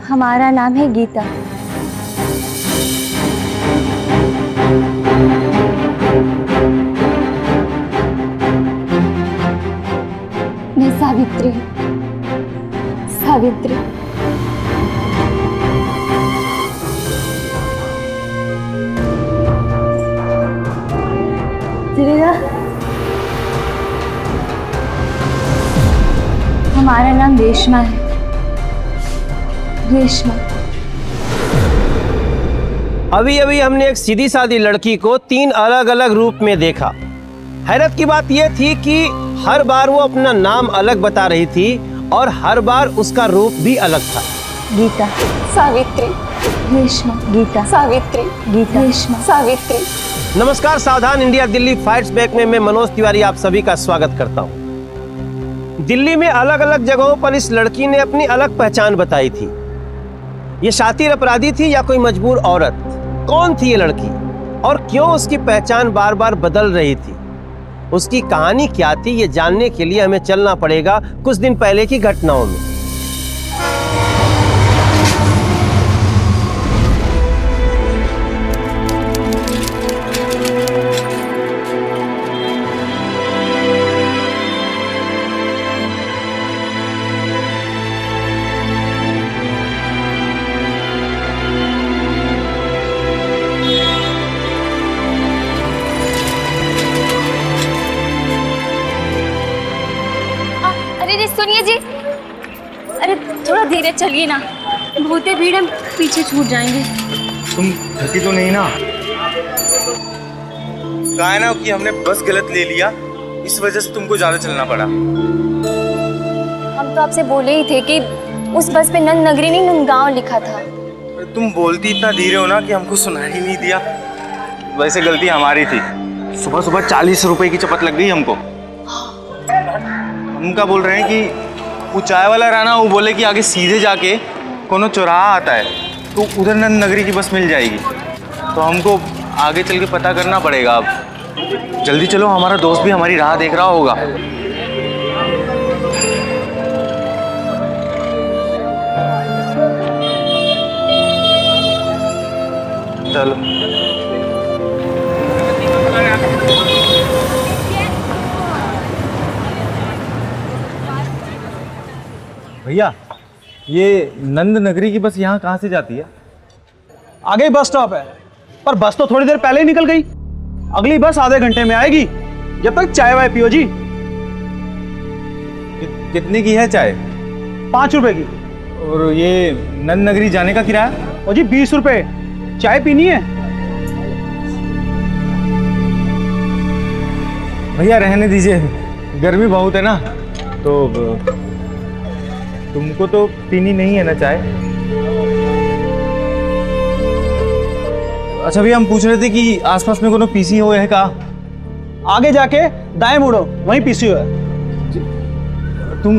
हमारा नाम है गीता। मैं सावित्री हूँ। सावित्री। हमारा नाम रेशमा है। रेशमा। अभी अभी हमने एक सीधी सादी लड़की को 3 अलग अलग रूप में देखा। हैरत की बात यह थी कि हर बार वो अपना नाम अलग बता रही थी और हर बार उसका रूप भी अलग था। गीता। सावित्री। रेशमा। गीता। सावित्री। गीता। रेशमा। सावित्री। नमस्कार, सावधान इंडिया दिल्ली फाइट्स बैक में मैं मनोज तिवारी आप सभी का स्वागत करता हूँ। दिल्ली में अलग अलग जगहों पर इस लड़की ने अपनी अलग पहचान बताई थी। ये शातिर अपराधी थी या कोई मजबूर औरत? कौन थी ये लड़की और क्यों उसकी पहचान बार बार बदल रही थी? उसकी कहानी क्या थी, ये जानने के लिए हमें चलना पड़ेगा कुछ दिन पहले की घटनाओं में। सुनिए जी, अरे थोड़ा धीरे चलिए ना, बहुत भीड़ है, पीछे छूट जाएंगे। तुम थकी तो नहीं ना? कहा है ना कि हमने बस गलत ले लिया, इस वजह से तुमको ज्यादा चलना पड़ा। हम तो आपसे बोले ही थे कि उस बस पे नंद नगरी नहीं नंदगांव लिखा था। तुम बोलती इतना धीरे हो ना कि हमको सुनाई ही नहीं दिया। वैसे गलती हमारी थी, सुबह सुबह 40 रुपए की चपत लग गई हमको। हम क्या बोल रहे हैं कि वो चाय वाला रहा ना, वो बोले कि आगे सीधे जाके कोनो चौराहा आता है तो उधर नंद नगरी की बस मिल जाएगी। तो हमको आगे चल के पता करना पड़ेगा। अब जल्दी चलो, हमारा दोस्त भी हमारी राह देख रहा होगा। चलो। भैया, ये नंद नगरी की बस यहाँ कहाँ से जाती है? आगे ही बस स्टॉप है, पर बस तो थोड़ी देर पहले ही निकल गई। अगली बस आधे घंटे में आएगी। जब तक चाय वाय पियो जी। कितने की है चाय? 5 रुपए की। और ये नंद नगरी जाने का किराया? और जी 20 रुपए। चाय पीनी है? भैया रहने दीजिए, गर्मी बहुत है ना, तो तुमको तो पीनी नहीं है ना चाय? अच्छा भैया, हम पूछ रहे थे कि आसपास में कोनो पीसी हो है का? आगे जाके दाएं मुड़ो, वहीं पीसी है। तुम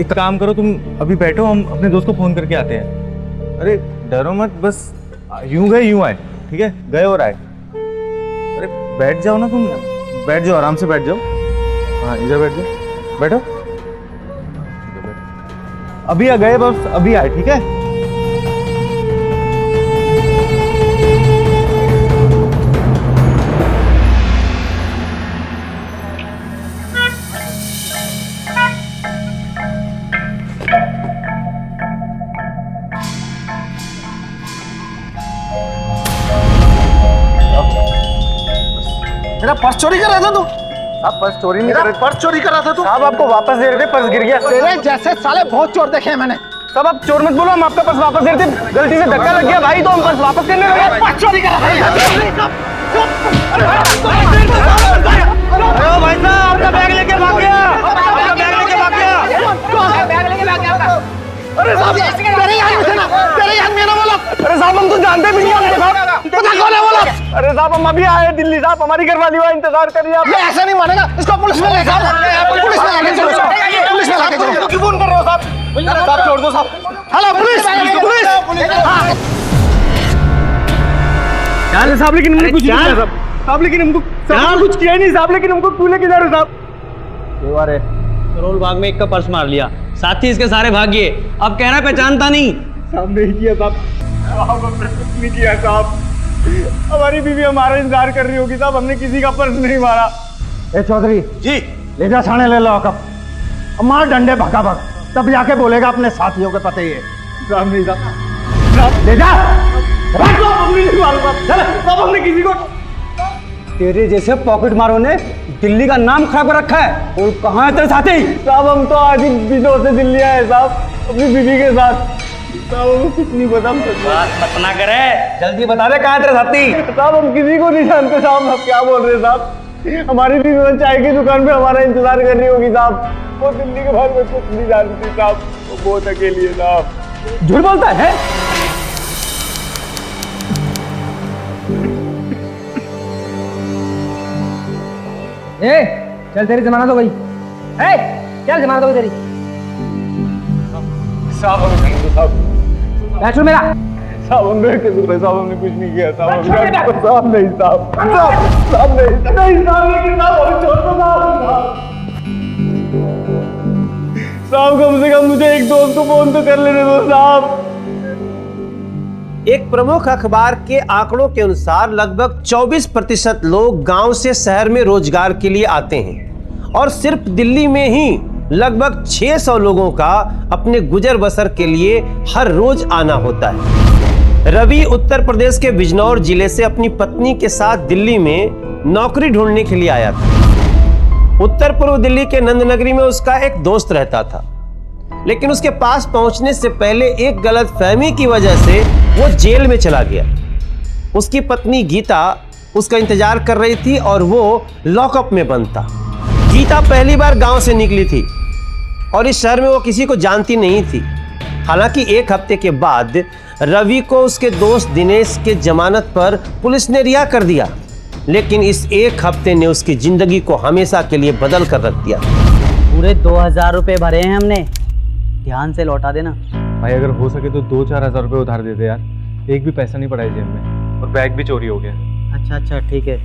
एक काम करो, तुम अभी बैठो, हम अपने दोस्त को फोन करके आते हैं। अरे डरो मत, बस यूं गए यूं आए, ठीक है? गए और आए। अरे बैठ जाओ ना, तुम बैठ जाओ, आराम से बैठ जाओ। हाँ इधर बैठ जाओ, बैठो। अभी आ गए, बस अभी आए, ठीक है? मेरा पर्स चोरी कर रहा था तू? आप पर्स चोरी नहीं कर रहे? पर्स चोरी कर रहा था तू? साहब आपको वापस दे रहे थे, पर्स गिर गया। तेरे जैसे साले बहुत चोर देखे हैं मैंने। सब आप चोर मत बोलो, हम आपका पर्स वापस दे रहे थे, गलती से धक्का लग गया भाई तो हम पर्स वापस करने लगे। पर्स चोरी कर रहा था। अरे भाई साहब, आपका बैग लेके भाग गया, आपका बैग लेके भाग गया। बैग लेके भाग गया। अरे साहब, तेरे यहाँ मेरा बोला। अरे साहब, हम तो जानते भी नहीं है साहब। पता कौन है बोला? अरे साहब, हम अभी आए दिल्ली साहब, हमारी घरवाली हुआ इंतजार करिए आप। ये ऐसा नहीं मानेगा, इसको पुलिस में ले जाओ। पुलिस में लाके चलो, पुलिस में लाके चलो। क्यों फोन कर रहे हो साहब? साहब छोड़ दो साहब। Hello police, police. हाँ। यार साहब, लेकिन हमने कुछ नहीं किया साहब। साहब लेकिन हमको कुछ किया नहीं साहब, लेकिन हमको क्यों लेके जा रहे हो साहब? करोल बाग में एक का पर्स मार लिया, साथ ही इसके सारे भाग गए। अब कह रहा है पहचानता नहीं। साहब नहीं किया साहब, साहब हमने कुछ नहीं किया साहब। हमारी बीवी हमारा इंतजार कर रही होगी साहब, हमने किसी का पर्स नहीं मारा। ए चौधरी जी ले जा थाने ले लो कब मार डंडे भगा भग, तब जाके बोलेगा अपने साथियों के पते ही है। साहब नहीं साहब, ले जा। हमने नहीं मारा साहब, हमने किसी को। तेरे जैसे पॉकेट मारो ने दिल्ली का नाम खराब कर रखा है। और कहाँ है तेरे साथी? साहब हम तो आज ही दिनों से दिल्ली आए साहब, अपनी बीवी के साथ। साहब हमें कुछ नहीं पता। मत ना करे, जल्दी बता दे कहाँ है तेरे साथी? साहब हम किसी को नहीं जानते साहब, आप क्या बोल रहे हैं साहब? हमारी बीवी चाय की दुकान पे हमारा इंतजार कर रही होगी साहब। वो दिल्ली के बारे में कुछ नहीं जानती साहब, वो बहुत अकेली है साहब। झूठ बोलता है? ए, चल तेरी जमानत हो गई। ए, चल जमानत हो गई तेरी। साहब हमें साहब, बैठ मेरा। साहब हमने साहब हमने कुछ नहीं किया साहब, साहब नहीं साहब, साहब नहीं साहब, लेकिन साहब हमें छोड़ दो साहब। साहब कम से कम मुझे एक दोस्त को फोन तो कर लेने दो साहब। एक प्रमुख अखबार के आंकड़ों के अनुसार लगभग 24% लोग गांव से शहर में रोजगार के लिए आते हैं और सिर्फ दिल्ली में ही लगभग 600 लोगों का अपने गुजर बसर के लिए हर रोज आना होता है। रवि उत्तर प्रदेश के बिजनौर जिले से अपनी पत्नी के साथ दिल्ली में नौकरी ढूंढने के लिए आया था। उत्तर पूर्व दिल्ली के नंदनगरी में उसका एक दोस्त रहता था, लेकिन उसके पास पहुंचने से पहले एक गलतफहमी की वजह से वो जेल में चला गया। उसकी पत्नी गीता उसका इंतजार कर रही थी और वो लॉकअप में बंद था। गीता पहली बार गांव से निकली थी और इस शहर में वो किसी को जानती नहीं थी। हालांकि एक हफ्ते के बाद रवि को उसके दोस्त दिनेश के जमानत पर पुलिस ने रिहा कर दिया, लेकिन इस एक हफ्ते ने उसकी जिंदगी को हमेशा के लिए बदल कर रख दिया। पूरे 2000 रुपए भरे हैं हमने, ध्यान से लौटा देना। भाई अगर हो सके तो 2-4 हज़ार रुपये उधार दे दे यार, एक भी पैसा नहीं पड़ा है जेब में और बैग भी चोरी हो गया। अच्छा ठीक है,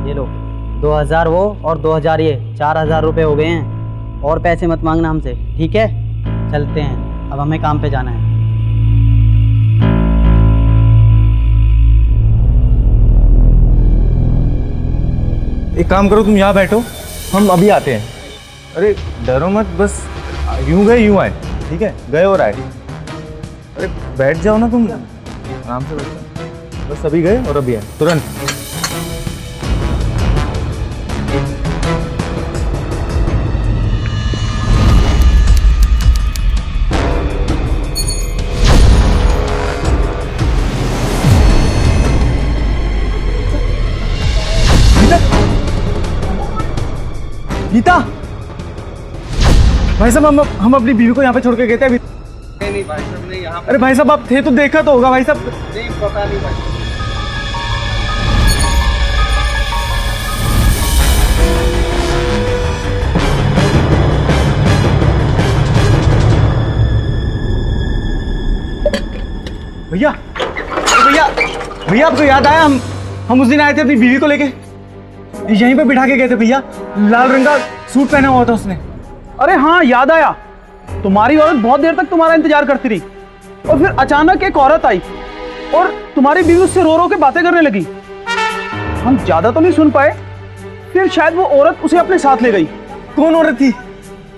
ये लो 2000 वो और 2000 ये, 4000 रुपये हो गए हैं। और पैसे मत मांगना हमसे, ठीक है? चलते हैं, अब हमें काम पे जाना है। एक काम करो, तुम यहाँ बैठो, हम अभी आते हैं। अरे डरो मत, बस यूं गए यूं आए, ठीक है? गए और आए। अरे बैठ जाओ ना तुम, आराम से बैठो। बस अभी गए और अभी आए, तुरंत। गीता, भाई साहब हम अपनी बीवी को यहाँ पे छोड़ के गए थे अभी। नहीं भाई साहब, नहीं यहाँ। अरे भाई साहब आप थे तो देखा तो होगा भाई साहब। नहीं पता नहीं भाई। भैया भैया भैया, आपको याद आया हम उस दिन आए थे अपनी बीवी को लेके, यहीं पे बिठा के गए थे भैया। लाल रंग का सूट पहना हुआ था उसने। अरे हाँ याद आया, तुम्हारी औरत बहुत देर तक तुम्हारा इंतजार करती रही और फिर अचानक एक औरत आई और तुम्हारी बीवी उससे रो रो के बातें करने लगी। हम ज्यादा तो नहीं सुन पाए, फिर शायद वो औरत उसे अपने साथ ले गई। कौन औरत थी,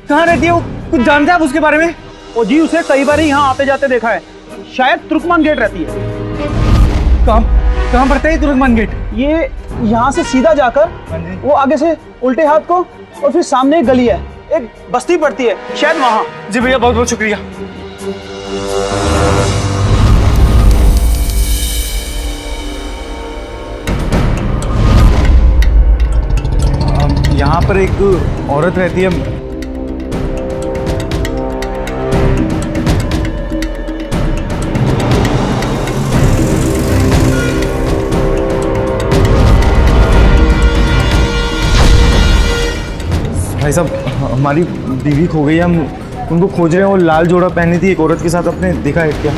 कहाँ रहती है वो, कुछ जानते हैं आप उसके बारे में? ओ जी, उसे कई बार यहाँ आते जाते देखा है, शायद तुर्कमान गेट रहती है। कहाँ पड़ता है तुर्कमान गेट? ये यहाँ से सीधा जाकर वो आगे से उल्टे हाथ को और फिर सामने एक गली है, एक बस्ती पड़ती है, शायद वहाँ। जी भैया, बहुत बहुत शुक्रिया। यहाँ पर एक औरत रहती है। भाई साहब हमारी बीवी खो गई, हम उनको खोज रहे हैं। वो लाल जोड़ा पहनी थी एक औरत के साथ, आपने देखा है क्या?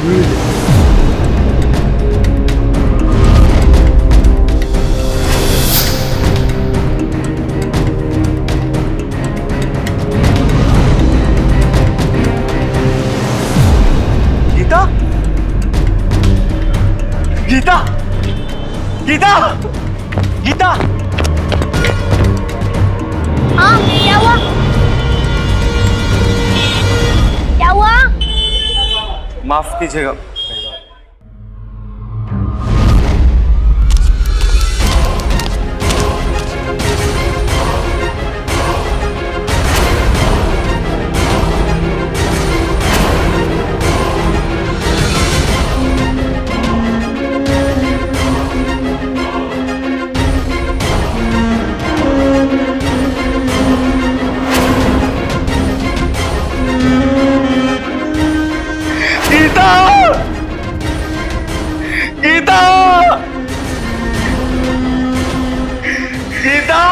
गीता, गीता, गीता, गीता। हाँ, क्या हुआ? क्या हुआ? माफ कीजिएगा। गीता, गीता, गीता।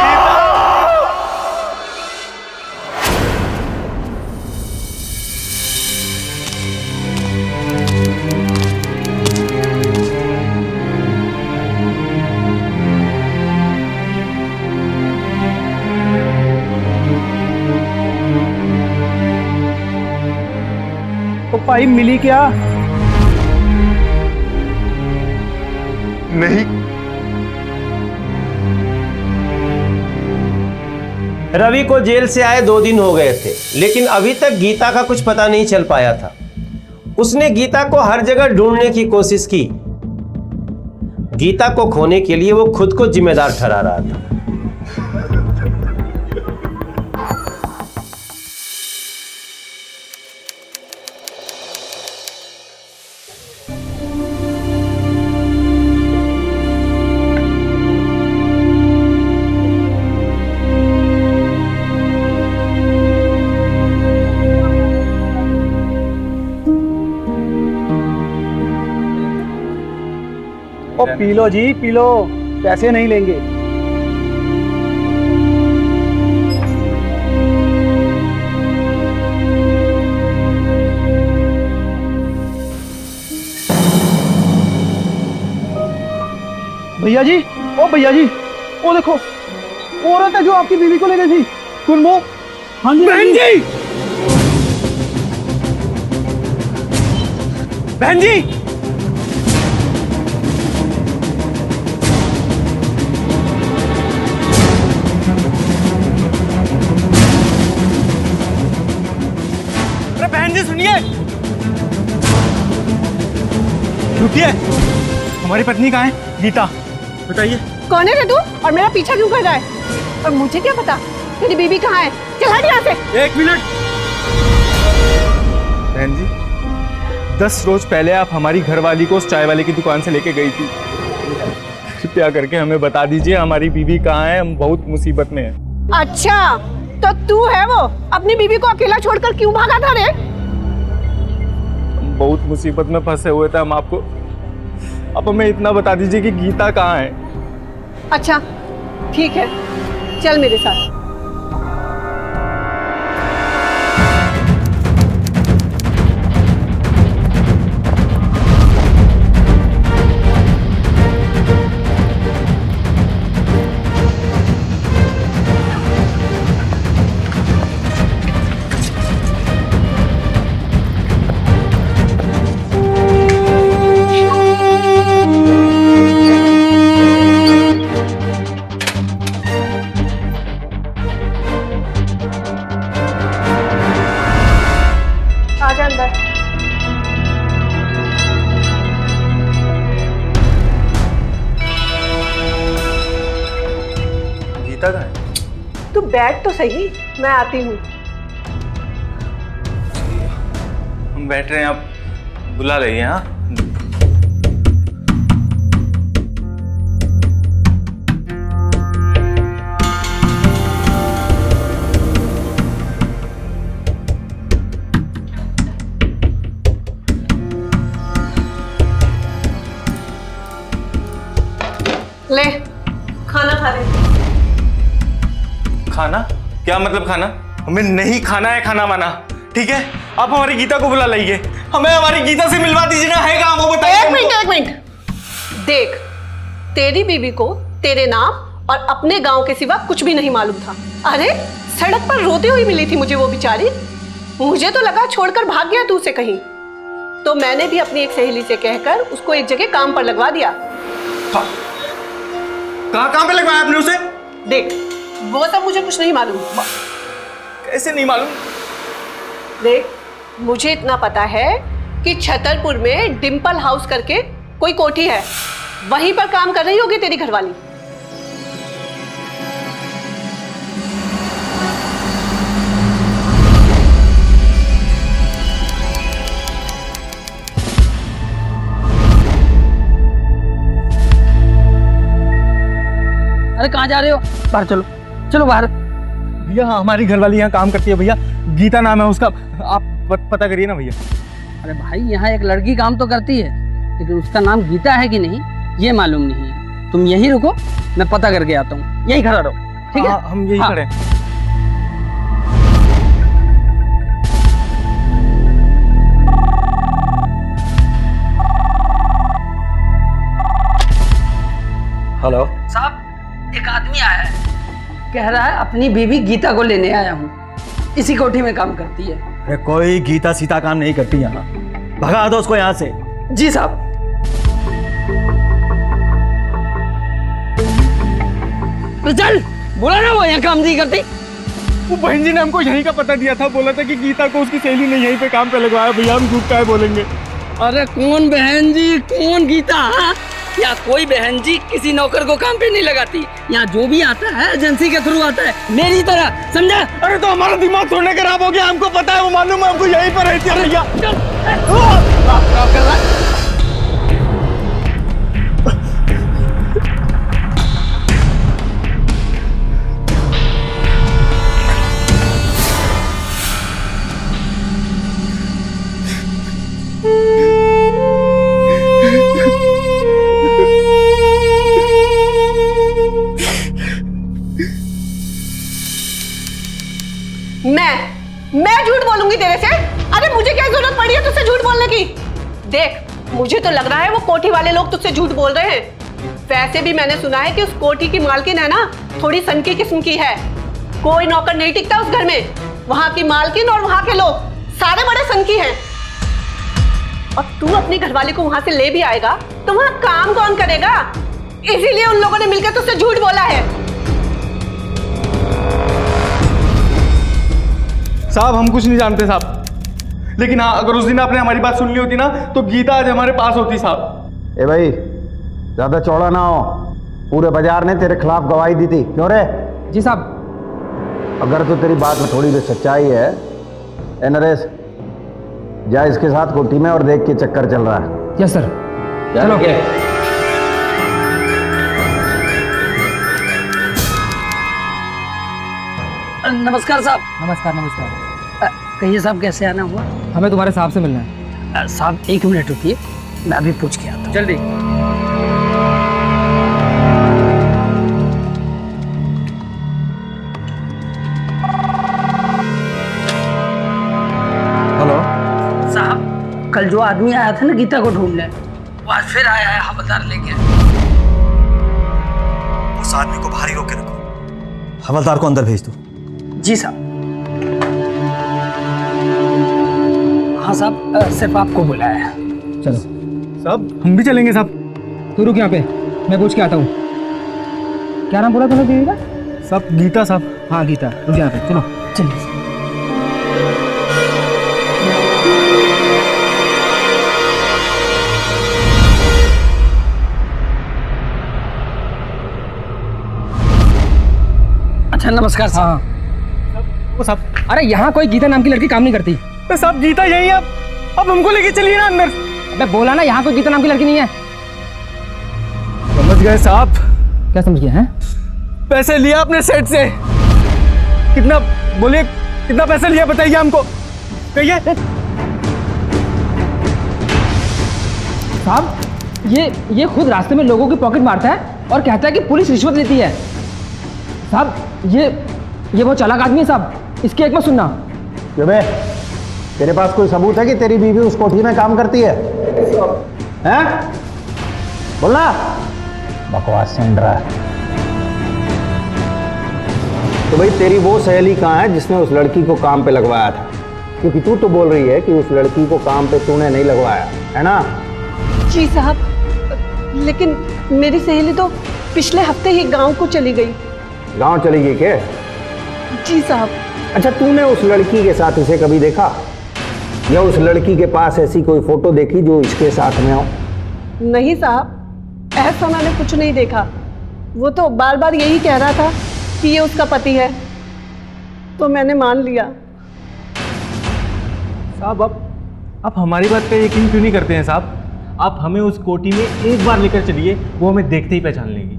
तो भाई मिली क्या? नहीं, रवि को जेल से आए 2 दिन हो गए थे, लेकिन अभी तक गीता का कुछ पता नहीं चल पाया था। उसने गीता को हर जगह ढूंढने की कोशिश की। गीता को खोने के लिए वो खुद को जिम्मेदार ठहरा रहा था। ओ पी लो जी, पी लो, पैसे नहीं लेंगे। भैया जी, ओ भैया जी, ओ देखो, वो औरत है जो आपकी बीवी को ले गई थी। कौन वो? हाँ जी बहन जी, बहन जी। अरे बहन जी सुनिए, रुकिए। हमारी पत्नी कहाँ है? गीता, बताइए। कौन है रे तू और मेरा पीछा क्यों कर रहा है? और मुझे क्या पता तेरी बीबी कहाँ है? चल हट यहाँ से। 1 मिनट। बहन जी, 10 रोज पहले आप हमारी घरवाली को उस चाय वाले की दुकान से लेके गई थी। कृपया करके हमें बता दीजिए हमारी बीवी कहाँ है, हम बहुत मुसीबत में हैं। अच्छा, तो तू है वो? अपनी बीबी को अकेला छोड़कर क्यों भागा था रे? हम बहुत मुसीबत में फंसे हुए थे। हम आपको, आप हमें इतना बता दीजिए कि गीता कहाँ है। अच्छा ठीक है, चल मेरे साथ। आजा अंदर। गीता कहाँ है? तू बैठ तो सही, मैं आती हूँ। हम बैठ रहे हैं, आप बुला रही हैं? हाँ, ले खाना खा ले। खाना? क्या मतलब खाना? हमें नहीं खाना है खाना वाना, ठीक है? आप हमारी गीता को बुला लाइए, हमें हमारी गीता से मिलवा दीजिए ना। है कहाँ वो बताइए। एक मिनट। देख, तेरी बीवी को तेरे नाम और अपने गांव के सिवा कुछ भी नहीं मालूम था। अरे सड़क पर रोती हुई मिली थी मुझे वो बेचारी। मुझे तो लगा छोड़कर भाग गया तू उसे कहीं। तो मैंने भी अपनी एक सहेली से कहकर उसको एक जगह काम पर लगवा दिया। कहाँ कहाँ पे लगवाया आपने उसे? देख, वो सब मुझे कुछ नहीं मालूम। कैसे नहीं मालूम? देख, मुझे इतना पता है कि छतरपुर में डिम्पल हाउस करके कोई कोठी है, वहीं पर काम कर रही होगी तेरी घरवाली। अरे कहाँ जा रहे हो? बाहर चलो, चलो बाहर। भैया हमारी घरवाली यहाँ काम करती है भैया, गीता नाम है उसका, आप पता करिए ना भैया। अरे भाई, यहाँ एक लड़की काम तो करती है, लेकिन उसका नाम गीता है कि नहीं ये मालूम नहीं है। तुम यहीं रुको, मैं पता करके आता हूँ, यहीं खड़ा रहो, ठीक है? हाँ, हम यही खड़े हैं। हेलो साहब, एक आदमी आया है, कह रहा है अपनी बीवी गीता को लेने आया हूँ, इसी कोठी में काम करती है। अरे कोई गीता सीता काम नहीं करती यहाँ, भगा दो उसको यहाँ से। जी साहब। तो चल, बोला ना वो यहाँ काम नहीं करती। वो बहन जी ने हमको यहीं का पता दिया था, बोला था कि गीता को उसकी सहेली ने यहीं पे काम पे लगवाया। भैया हम झूठ काहे बोलेंगे? अरे कौन बहन जी, कौन गीता? हाँ? या कोई बहन जी किसी नौकर को काम पे नहीं लगाती, यहाँ जो भी आता है एजेंसी के थ्रू आता है, मेरी तरह, समझा? अरे तो हमारा दिमाग थोड़ने खराब हो गया, हमको पता है, वो मालूम है हमको, यहीं पर रहती है भैया। मैं झूठ बोलूंगी तेरे से? अरे मुझे क्या जरूरत पड़ी है तुझसे झूठ बोलने की? देख, मुझे तो लग रहा है वो कोठी वाले लोग तुझसे झूठ बोल रहे हैं। वैसे भी मैंने सुना है कि उस कोठी की मालकिन है ना, थोड़ी सनकी किस्म की है। कोई नौकर नहीं टिकता उस घर में। वहां की मालकिन और वहां के लोग सारे बड़े सनकी हैं। और तू अपनी घरवाली को वहां से ले भी आएगा तो वहां काम कौन करेगा? इसीलिए उन लोगों ने मिलकर तुझसे झूठ बोला है। साहब हम कुछ नहीं जानते साहब, लेकिन हाँ, अगर उस दिन आपने हमारी बात सुन ली होती ना, तो गीता आज हमारे पास होती साहब। ए भाई, ज्यादा चौड़ा ना हो, पूरे बाजार ने तेरे खिलाफ गवाही दी थी, क्यों रे? जी साहब। अगर तो तेरी बात में थोड़ी भी सच्चाई है, ए नरेश, जा इसके साथ कोठी में और देख के चक्कर चल रहा है। Yes sir. चलो के नमस्कार साहब। नमस्कार नमस्कार। कहिए साहब, कैसे आना हुआ? हमें तुम्हारे साहब से मिलना है। साहब 1 मिनट रुकिए, मैं अभी पूछ के आता हूँ। जल्दी। हेलो साहब, कल जो आदमी आया था ना गीता को ढूंढने, वो आज फिर आया है हवलदार लेके। उस आदमी को बाहर ही रोक के रखो, हवलदार को अंदर भेज दो। जी साहब। हाँ साहब, सिर्फ आपको बुलाया है। चलो साहब हम भी चलेंगे साहब। तू रुक यहाँ पे, मैं पूछ के आता हूँ। क्या नाम बोला तूने बीवी का? साहब गीता साहब। हाँ गीता, रुक यहाँ पे, चलो। चलिए। अच्छा नमस्कार साहब। वो साहब, अरे यहाँ कोई गीता नाम की लड़की काम नहीं करती। तो साहब गीता यही है, अब हमको लेके चलिए ना अंदर। अबे बोला ना, यहाँ कोई गीता नाम की लड़की नहीं है। समझ गए साहब। क्या समझ गया है? पैसे लिया अपने सेठ से। कितना बोलिए, कितना पैसा लिया बताइए हमको, कहिए। साहब ये खुद रास्ते में लोगों की पॉकेट मारता है और कहता है कि पुलिस रिश्वत लेती है। साहब ये वो चालाक आदमी है साहब, इसकी एक मत सुनना। क्यों बे, तेरे पास कोई सबूत है कि तेरी बीवी उस कोठी में काम करती है? हैं? बोलना। बकवास सुन रहा है। तो भाई तेरी वो सहेली कहाँ है जिसने उस लड़की को काम पे लगवाया था? क्योंकि तू तो बोल रही है कि उस लड़की को काम पे तूने नहीं लगवाया, है ना? जी साहब, लेकिन मेरी सहेली तो पिछले हफ्ते ही गांव को चली गई। गांव चली गई क्या? जी साहब। अच्छा, तूने उस लड़की के साथ इसे कभी देखा, या उस लड़की के पास ऐसी कोई फोटो देखी जो इसके साथ में हो? नहीं साहब, ऐसा मैंने कुछ नहीं देखा। वो तो बार बार यही कह रहा था कि ये उसका पति है, तो मैंने मान लिया। साहब आप हमारी बात पे यकीन क्यों नहीं करते हैं साहब? आप हमें उस कोठी में एक बार लेकर चलिए, वो हमें देखते ही पहचान लेगी।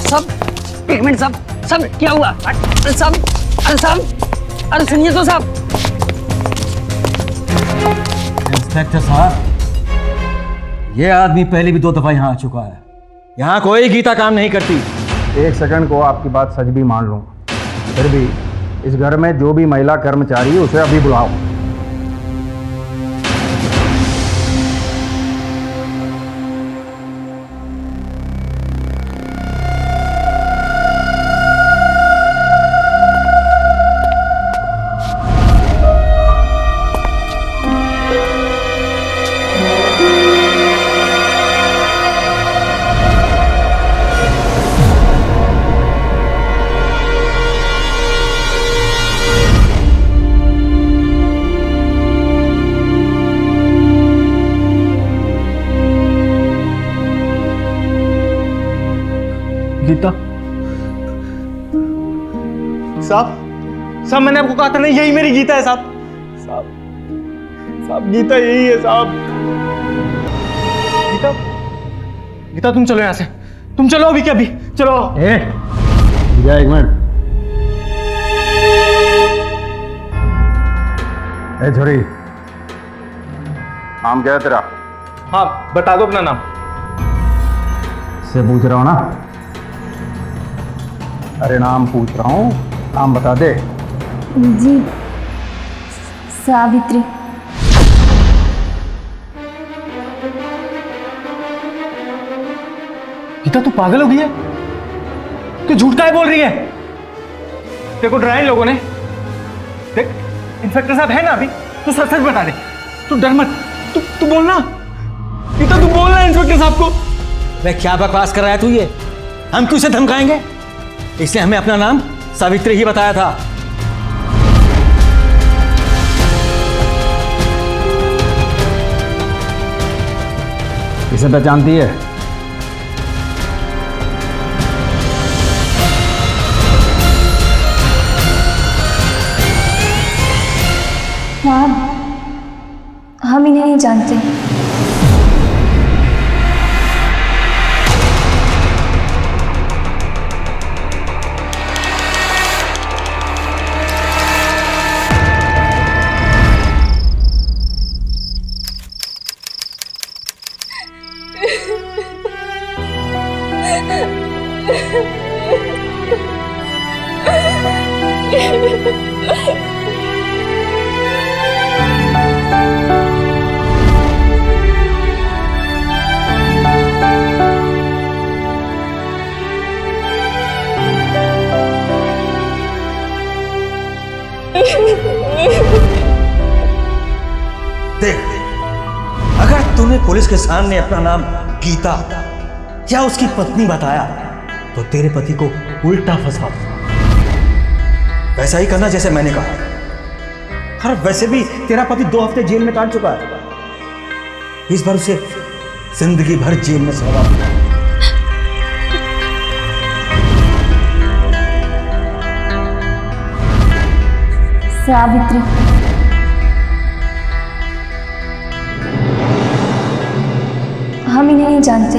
सब एक मिनट सब सब क्या हुआ? अरे सब अरे सुनिए तो साहब। इंस्पेक्टर साहब, ये आदमी पहले भी 2 दफा यहाँ आ चुका है। यहाँ कोई गीता काम नहीं करती। एक सेकंड को आपकी बात सच भी मान लूँ, फिर भी इस घर में जो भी महिला कर्मचारी है उसे अभी बुलाओ। गीता साहब मैंने आपको कहा था ना, यही मेरी गीता है साहब। साहब गीता यही है साहब। गीता तुम चलो यहाँ से, तुम चलो अभी के अभी चलो। एक मिनट। छोरी, नाम क्या है तेरा? हाँ बता दो अपना नाम। से पूछ रहा हूँ ना? अरे नाम पूछ रहा हूँ, नाम बता दे। जी, सावित्री। गीता तू पागल हो गई है? तू झूठ काहे बोल रही है? तेरे को डराया इन लोगों ने। देख इंस्पेक्टर साहब है ना अभी, तू सच सच बता दे, तू डर मत। तू बोलना गीता, तू बोलना इंस्पेक्टर साहब को। मैं क्या बकवास कर रहा है तू? ये हम क्यों से धमकाएंगे? इसने हमें अपना नाम सावित्री ही बताया था। इसे पहचानती है? साहब, हम इन्हें नहीं जानते। देख, अगर तूने पुलिस के सामने अपना नाम गीता या उसकी पत्नी बताया तो तेरे पति को उल्टा फंसा। वैसा ही करना जैसे मैंने कहा। और वैसे भी तेरा पति 2 हफ्ते जेल में काट चुका है, इस बार उसे जिंदगी भर जेल में सजा। सावित्री, हम इन्हें नहीं जानते।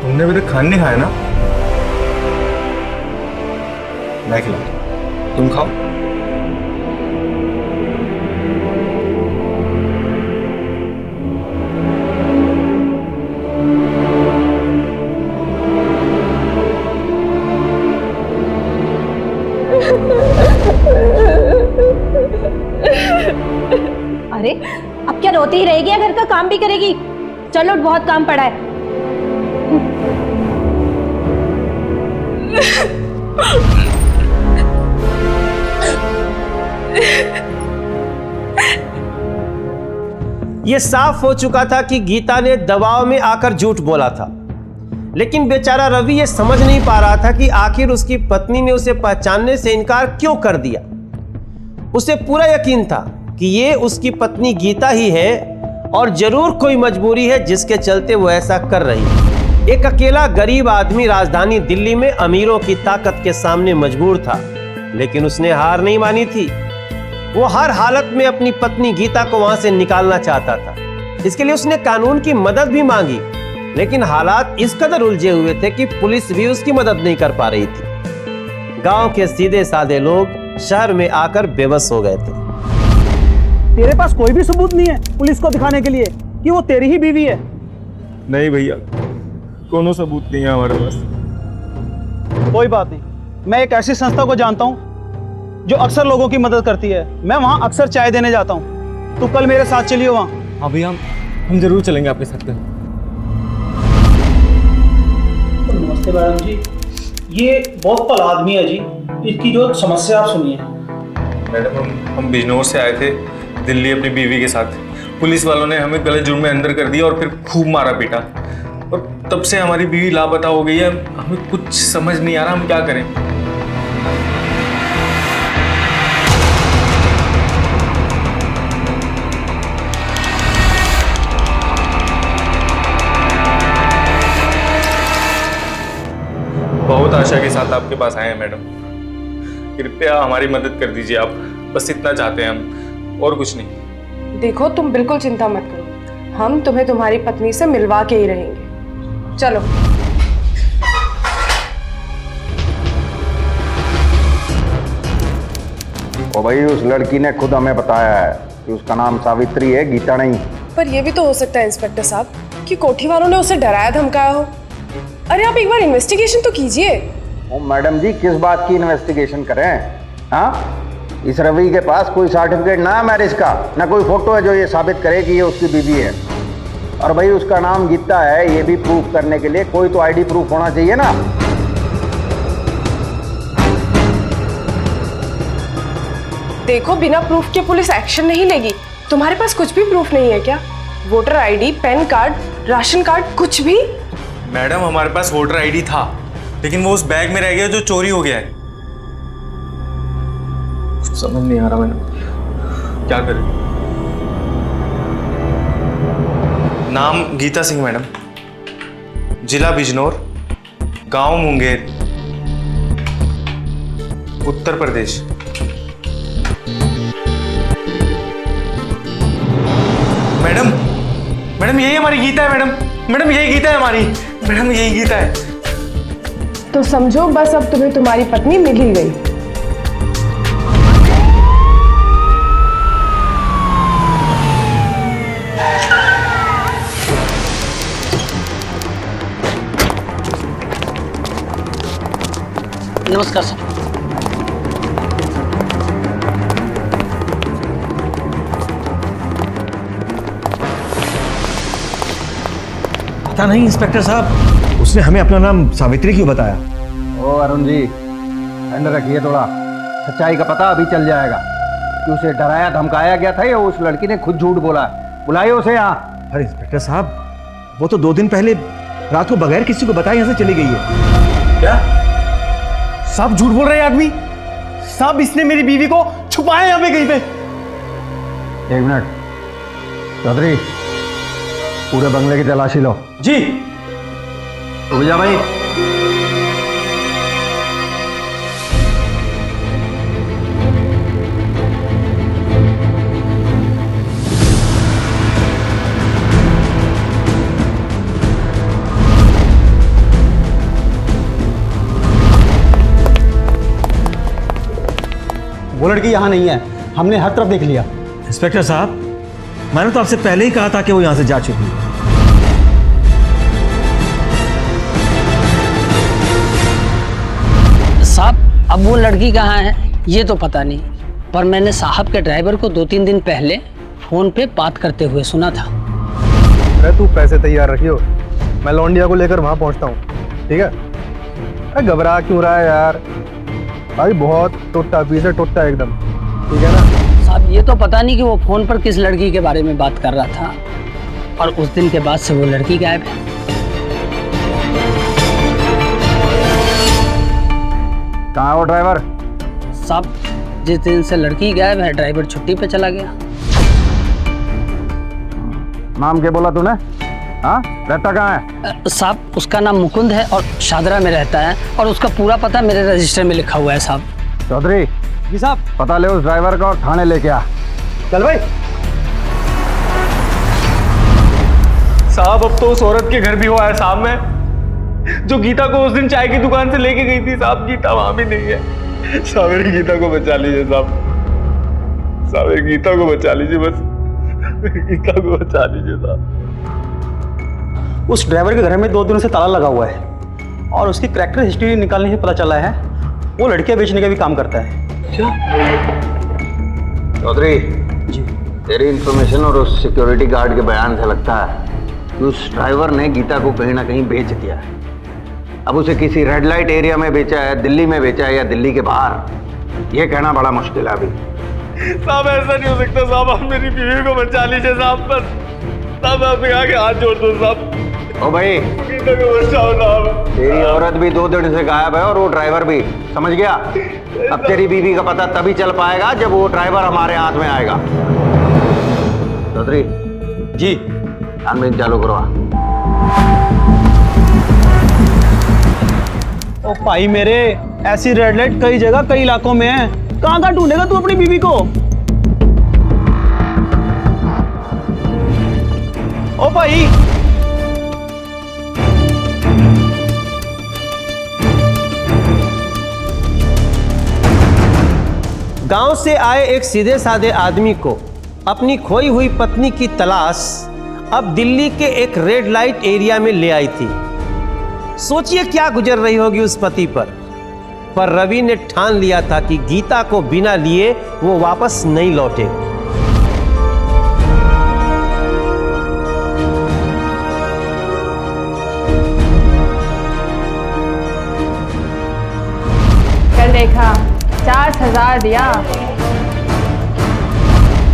तुमने अभी तक खाना नहीं खाया ना? मैं खिलाऊं, तुम खाओ। अरे अब क्या रोती ही रहेगी या घर का काम भी करेगी? चलो बहुत काम पड़ा है। ये साफ हो चुका था कि गीता ने दबाव में आकर झूठ बोला था, लेकिन बेचारा रवि ये समझ नहीं पा रहा था कि आखिर उसकी पत्नी ने उसे पहचानने से इनकार क्यों कर दिया। उसे पूरा यकीन था कि ये उसकी पत्नी गीता ही है और जरूर कोई मजबूरी है जिसके चलते वो ऐसा कर रही है। एक अकेला गरीब आदमी राजधानी दिल्ली में अमीरों की ताकत के सामने मजबूर था, लेकिन उसने हार नहीं मानी थी। वो हर हालत में अपनी पत्नी गीता को वहां से निकालना चाहता था। इसके लिए उसने कानून की मदद भी मांगी, लेकिन हालात इस कदर उलझे हुए थे कि पुलिस भी उसकी मदद नहीं कर पा रही थी। गांव के सीधे साधे लोग शहर में आकर बेबस हो गए थे। तेरे पास कोई भी सबूत नहीं है पुलिस को दिखाने के लिए कि वो तेरी ही बीवी है? नहीं भैया, कोनो सबूत नहीं है हमारे पास। कोई बात नहीं, मैं एक ऐसी संस्था को जानता हूँ जो अक्सर लोगों की मदद करती है। मैं वहाँ अक्सर चाय देने जाता हूँ, तो कल मेरे साथ चलियो वहाँ। हाँ भैया, हम जरूर चलेंगे आपके साथ। नमस्ते मैडम जी, ये बहुत भला आदमी है जी, इसकी जो समस्या आप सुनिए। मैडम, हम बिजनौर से आए थे दिल्ली अपनी बीवी के साथ। पुलिस वालों ने हमें गलत जुर्म में अंदर कर दिया और फिर खूब मारा पीटा, और तब से हमारी बीवी लापता हो गई है। हमें कुछ समझ नहीं आ रहा हम क्या करें। बहुत आशा के साथ आपके पास आए हैं मैडम, कृपया हमारी मदद कर दीजिए आप। बस इतना चाहते हैं हम, और कुछ नहीं। देखो, तुम बिल्कुल चिंता मत करो, हम तुम्हें तुम्हारी पत्नी से मिलवा के ही रहेंगे। चलो। ओ भाई, उस लड़की ने खुद हमें बताया है कि उसका नाम सावित्री है, गीता नहीं। पर यह भी तो हो सकता है इंस्पेक्टर साहब कि कोठी वालों ने उसे डराया धमकाया हो। अरे आप एक बार इन्वेस्टिगेशन तो कीजिए। ओ मैडम जी, किस बात की इन्वेस्टिगेशन करें? हाँ, इस रवि के पास कोई सर्टिफिकेट ना है मैरिज का, ना कोई फोटो है जो ये साबित करे कि ये उसकी बीवी है। और भाई उसका नाम गीता है, ये भी प्रूफ करने के लिए कोई तो आईडी प्रूफ होना चाहिए ना। देखो, बिना प्रूफ के पुलिस एक्शन नहीं लेगी। तुम्हारे पास कुछ भी प्रूफ नहीं है क्या? Voter ID, pan card, ration card, कुछ भी? मैडम, हमारे पास वोटर आईडी था, लेकिन वो उस बैग में रह गया जो चोरी हो गया है। कुछ समझ नहीं आ रहा मैडम, क्या करें। नाम गीता सिंह मैडम, जिला बिजनौर, गांव मुंगेर, उत्तर प्रदेश। मैडम, मैडम यही हमारी गीता है मैडम। मैडम यही गीता है हमारी। मैडम यही गीता है। तो समझो बस अब तुम्हें तुम्हारी पत्नी मिल ही गई। नमस्कार सर। पता नहीं इंस्पेक्टर साहब, उसने हमें अपना नाम सावित्री क्यों बताया? ओ अरुण जी, ठंड रखिए थोड़ा। सच्चाई का पता अभी चल जाएगा कि उसे डराया धमकाया गया था या उस लड़की ने खुद झूठ बोला है। बुलाइए उसे यहाँ। अरे इंस्पेक्टर साहब, वो तो 2 दिन पहले रात को बगैर किसी को बताए यहाँ से चली गई है। क्या? साहब झूठ बोल रहे हैं आदमी। साहब, इसने मेरी बीवी को छुपाया यहाँ पे कहीं पे। 1 मिनट चौधरी, पूरे बंगले की तलाशी लो। जी। तो भैया भाई, वो लड़की यहाँ नहीं है, हमने हर तरफ देख लिया। इंस्पेक्टर साहब, मैंने तो आपसे पहले ही कहा था कि वो यहाँ से जा चुकी है। साहब, अब वो लड़की कहाँ है ये तो पता नहीं, पर मैंने साहब के ड्राइवर को 2-3 दिन पहले फोन पे बात करते हुए सुना था। अरे तू पैसे तैयार रखियो, मैं लौंडिया को लेकर वहाँ पहुँचता हूँ, ठीक है? अरे घबरा क्यों रहा है यार भाई, बहुत टोटा पीस है, टोटा एकदम, ठीक है ना? साहब, ये तो पता नहीं कि वो फोन पर किस लड़की के बारे में बात कर रहा था, और उस दिन के बाद से वो लड़की गायब है। कहाँ है वो ड्राइवर? साहब, जिस दिन से लड़की गायब है, ड्राइवर छुट्टी पे चला गया। नाम क्या बोला तूने? हाँ, रहता कहाँ है? साहब, उसका नाम मुकुंद है और शादरा में रहता है, और उसका पूरा पता मेरे रजिस्टर में लिखा हुआ है। साहब। चौधरी। जी साहब। पता ले उस ड्राइवर का और थाने लेके आ। चल भाई। साहब, अब तो उस औरत के घर भी हुआ है साहब में, जो गीता को उस दिन चाय की दुकान से लेके गई थी। साहब, गीता वहां भी नहीं है। साहब, मेरी गीता को बचा लीजिए साहब, साहब मेरी गीता को बचा लीजिए, बस मेरी गीता को बचा लीजिए साहब। उस ड्राइवर के घर में 2 दिनों से ताला लगा हुआ है, और उसकी करैक्टर हिस्ट्री निकालने से पता चला है वो लड़कियां बेचने का भी काम करता है। क्या? चौधरी जी, तेरी इन्फॉर्मेशन और उस सिक्योरिटी गार्ड के बयान से लगता है कि उस ड्राइवर ने गीता को कहीं ना कहीं बेच दिया है। अब उसे किसी रेड लाइट एरिया में बेचा है, दिल्ली में बेचा है या दिल्ली के बाहर, ये कहना बड़ा मुश्किल है अभी। साहब, ऐसा नहीं हो सकता साहब, आप मेरी बीवी को बचा लीजिए साहब, बस साहब आपके आगे हाथ जोड़ दो साहब। ओ भाई, गीता को बचाओ साहब। तेरी औरत भी 2 दिन से गायब है और वो ड्राइवर भी, समझ गया? अब तेरी बीवी का पता तभी चल पाएगा जब वो ड्राइवर हमारे हाथ में आएगा। चौधरी जी, छानबीन चालू करवा। ओ भाई मेरे, ऐसी रेड लाइट कई जगह कई इलाकों में है, कहाँ कहाँ ढूंढेगा तू अपनी बीवी को? ओ भाई, गांव से आए एक सीधे साधे आदमी को अपनी खोई हुई पत्नी की तलाश अब दिल्ली के एक रेड लाइट एरिया में ले आई थी। सोचिए क्या गुजर रही होगी उस पति पर रवि ने ठान लिया था कि गीता को बिना लिए वो वापस नहीं लौटेगा। कर देखा, 40,000 दिया।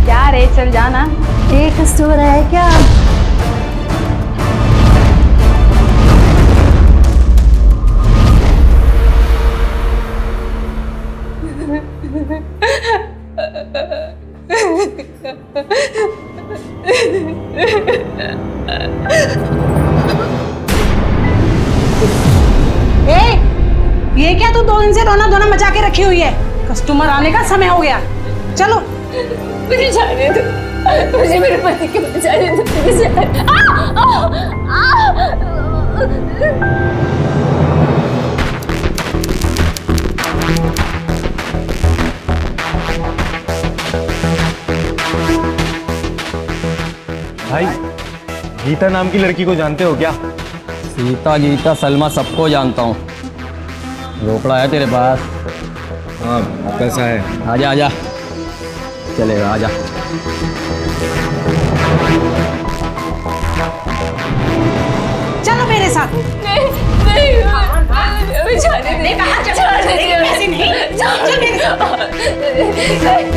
क्या रे, चल जाना। एक कस्टमर है क्या? ये क्या तू 2 दिन से रोना धोना मचा के रखी हुई है? कस्टमर आने का समय हो गया, चलो। मुझे जाने दो, मुझे मेरे पति के बचाने दो, मुझे भाई, गीता नाम की लड़की को जानते हो क्या? सीता गीता सलमा सबको जानता हूँ। रोकड़ा है तेरे पास? हाँ, पैसा है। आजा आजा, चलेगा, आजा। चलो मेरे साथ। नहीं नहीं, जाने दे, जाने दे, चल मेरे साथ।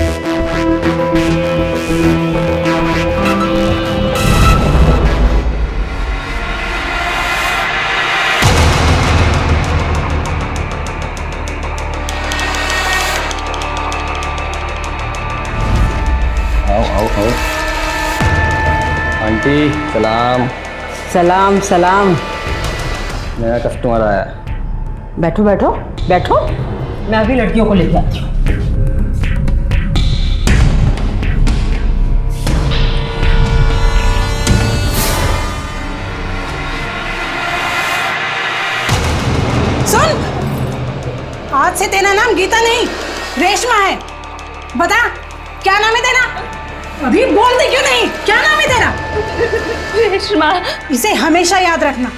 आओ। आंटी सलाम। सलाम सलाम। नया कस्टमर आया है। बैठो बैठो बैठो, मैं अभी लड़कियों को लेके आती हूँ। सुन, आज से तेरा नाम गीता नहीं रेशमा है। बता, क्या नाम है तेरा? अभी बोलती क्यों नहीं? क्या नाम है तेरा? रेशमा। इसे हमेशा याद रखना,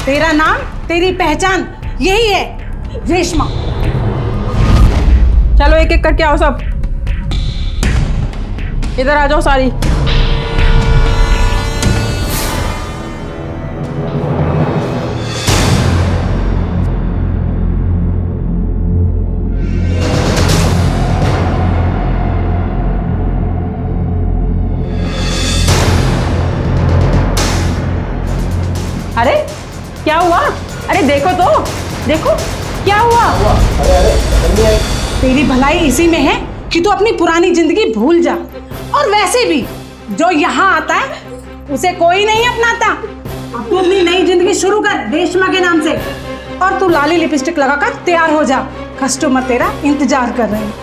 तेरा नाम तेरी पहचान यही है, रेशमा। चलो एक एक करके आओ सब, इधर आ जाओ सारी। अरे क्या हुआ? अरे देखो तो, देखो क्या हुआ? तेरी भलाई इसी में है कि तू अपनी पुरानी जिंदगी भूल जा। और वैसे भी जो यहाँ आता है उसे कोई नहीं अपनाता। अब तू अपनी नई जिंदगी शुरू कर रेशमा के नाम से। और तू लाली लिपस्टिक लगाकर तैयार हो जा, कस्टमर तेरा इंतजार कर रहे हैं।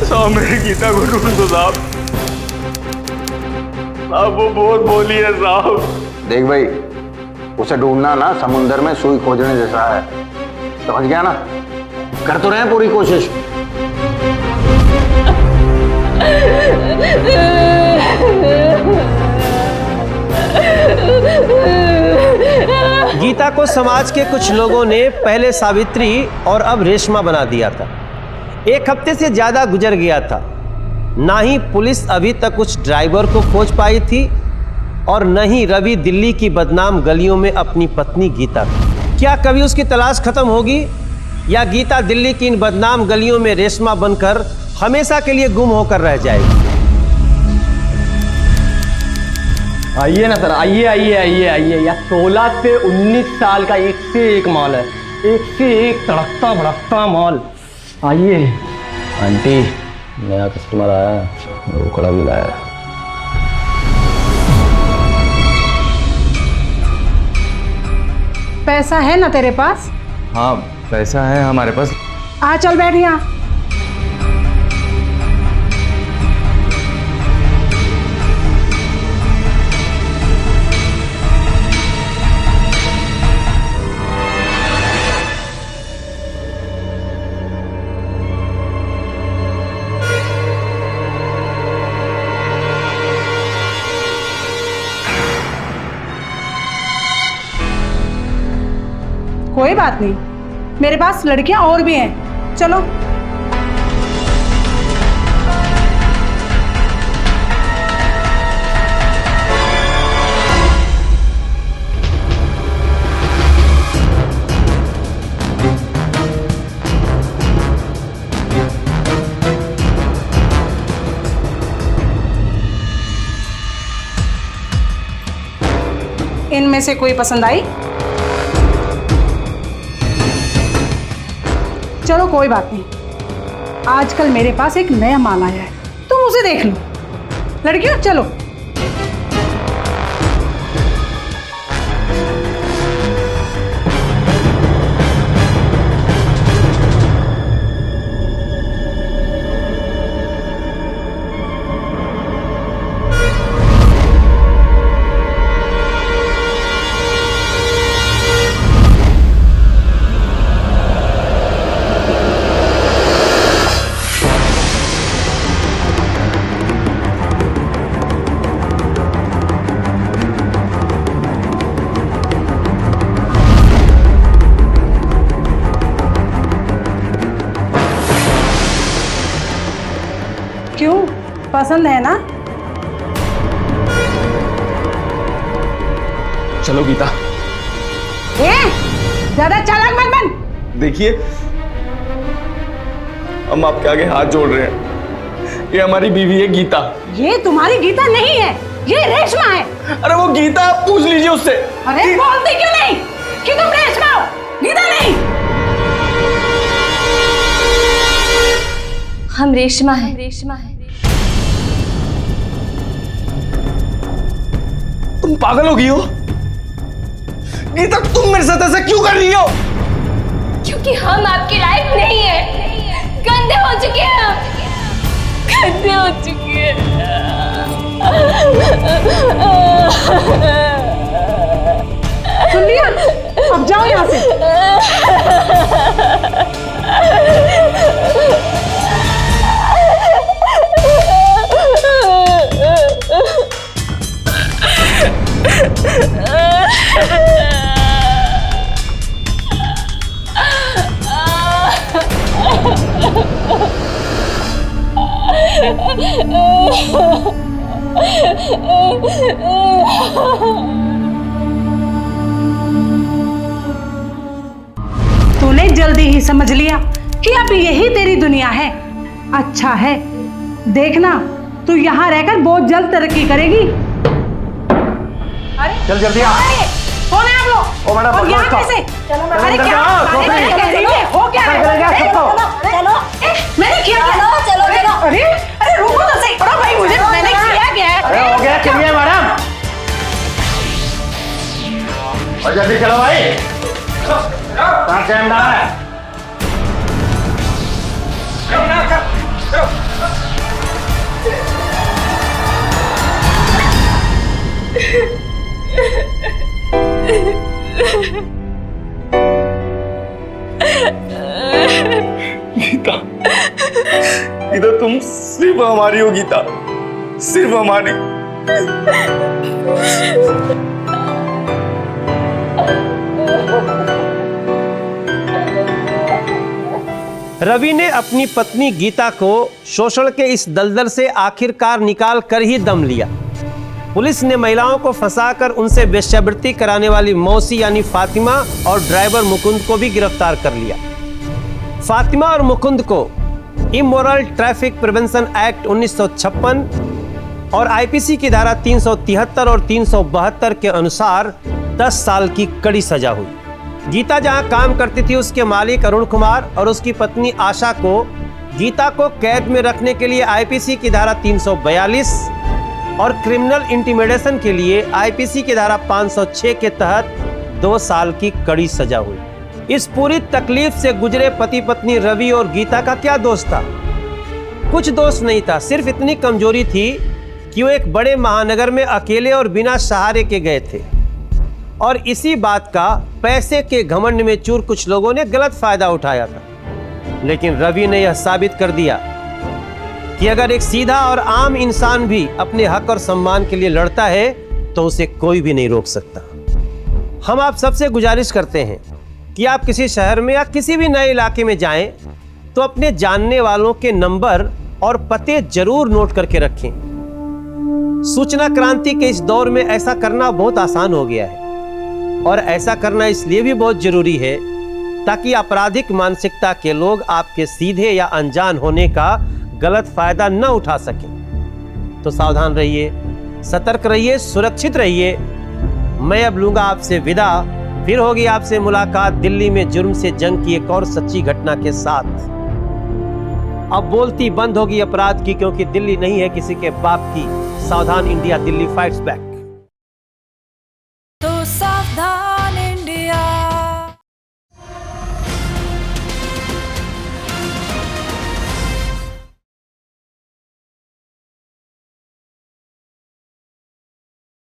साहब मेरी गीता को ढूंढ दो साहब, वो बहुत बोली है साहब। देख भाई, उसे ढूंढना ना समुंदर में सुई खोजने जैसा है, समझ गया ना? कर तो रहे हैं पूरी कोशिश। गीता को समाज के कुछ लोगों ने पहले सावित्री और अब रेशमा बना दिया था। 1 हफ्ते से ज्यादा गुजर गया था, ना ही पुलिस अभी तक उस ड्राइवर को खोज पाई थी और न ही रवि दिल्ली की बदनाम गलियों में अपनी पत्नी गीता को। क्या कभी उसकी तलाश खत्म होगी या गीता दिल्ली की इन बदनाम गलियों में रेशमा बनकर हमेशा के लिए गुम होकर रह जाएगी? आइए ना सर, आइए आइए आइए आइए। यार 16 से 19 साल का एक से एक माल है, एक से एक तड़कता भड़कता माल। आइए। आंटी, नया कस्टमर आया है, रोकड़ा भी लाया है। पैसा है ना तेरे पास? हाँ पैसा है हमारे पास। आ चल बैठ यहाँ। कोई बात नहीं, मेरे पास लड़कियां और भी हैं, चलो। इनमें से कोई पसंद आई? चलो कोई बात नहीं, आजकल मेरे पास एक नया माल आया है, तुम उसे देख लो। लड़कियों चलो। क्यों, पसंद है ना? चलो गीता। ज्यादा चालाक मत बन। देखिए, हम आपके आगे हाथ जोड़ रहे हैं, ये हमारी बीवी है गीता। ये तुम्हारी गीता नहीं है, ये रेशमा है। अरे वो गीता, आप पूछ लीजिए उससे। अरे बोलते क्यों नहीं कि तुम रेशमा हो, गीता नहीं? हम रेशमा है, रेशमा है। तुम पागल हो गई हो? गीता तुम मेरे साथ ऐसा क्यों कर रही हो? क्योंकि हम आपके लायक नहीं है, गंदे हो चुके हैं हम, गंदे हो चुके हैं। सुन लिया, अब जाओ यहाँ से। तूने जल्दी ही समझ लिया कि अब यही तेरी दुनिया है। अच्छा है, देखना तू यहाँ रहकर बहुत जल्द तरक्की करेगी। अरे चल जल्दी आ। कौन है आप लोग? ओ मैडम, और यहाँ कैसे? अरे क्या हो क्या? चलो, मैंने किया क्या? चलो। अरे अरे रुको तो सही। अरे भाई मुझे मैंने किया क्या है? अरे हो गया, चलिए मैडम। और जल्दी चलो भाई, कहाँ टाइम डाला है? गीता, गीता तुम सिर्फ हमारी हो गीता, सिर्फ हमारी। रवि ने अपनी पत्नी गीता को शोषण के इस दलदल से आखिरकार निकाल कर ही दम लिया। पुलिस ने महिलाओं को फंसाकर उनसे वेश्यावृत्ति कराने वाली मौसी यानी फातिमा और ड्राइवर मुकुंद को भी गिरफ्तार कर लिया। फातिमा और मुकुंद को इमोरल ट्रैफिक प्रिवेंशन एक्ट 1956 और आईपीसी की धारा 373 और 372 के अनुसार 10 साल की कड़ी सजा हुई। गीता जहां काम करती थी, उसके मालिक अरुण कुमार और उसकी पत्नी आशा को गीता को कैद में रखने के लिए आईपीसी की धारा 342 और क्रिमिनल इंटिमिडेशन के लिए आईपीसी की धारा 506 के तहत 2 साल की कड़ी सजा हुई। इस पूरी तकलीफ से गुजरे पति पत्नी रवि और गीता का क्या दोष था? कुछ दोष नहीं था, सिर्फ इतनी कमजोरी थी कि वो एक बड़े महानगर में अकेले और बिना सहारे के गए थे और इसी बात का पैसे के घमंड में चूर कुछ लोगों ने गलत फायदा उठाया था। लेकिन रवि ने यह साबित कर दिया कि अगर एक सीधा और आम इंसान भी अपने हक और सम्मान के लिए लड़ता है तो उसे कोई भी नहीं रोक सकता। हम आप सबसे गुजारिश करते हैं कि आप किसी शहर में या किसी भी नए इलाके में जाएं तो अपने जानने वालों के नंबर और पते जरूर नोट करके रखें। सूचना क्रांति के इस दौर में ऐसा करना बहुत आसान हो गया है और ऐसा करना इसलिए भी बहुत जरूरी है ताकि आपराधिक मानसिकता के लोग आपके सीधे या अनजान होने का गलत फायदा न उठा सकें। तो सावधान रहिए, सतर्क रहिए, सुरक्षित रहिए। मैं अब लूंगा आपसे विदा। फिर होगी आपसे मुलाकात दिल्ली में जुर्म से जंग की एक और सच्ची घटना के साथ। अब बोलती बंद होगी अपराध की, क्योंकि दिल्ली नहीं है किसी के बाप की। सावधान इंडिया, दिल्ली फाइट्स बैक।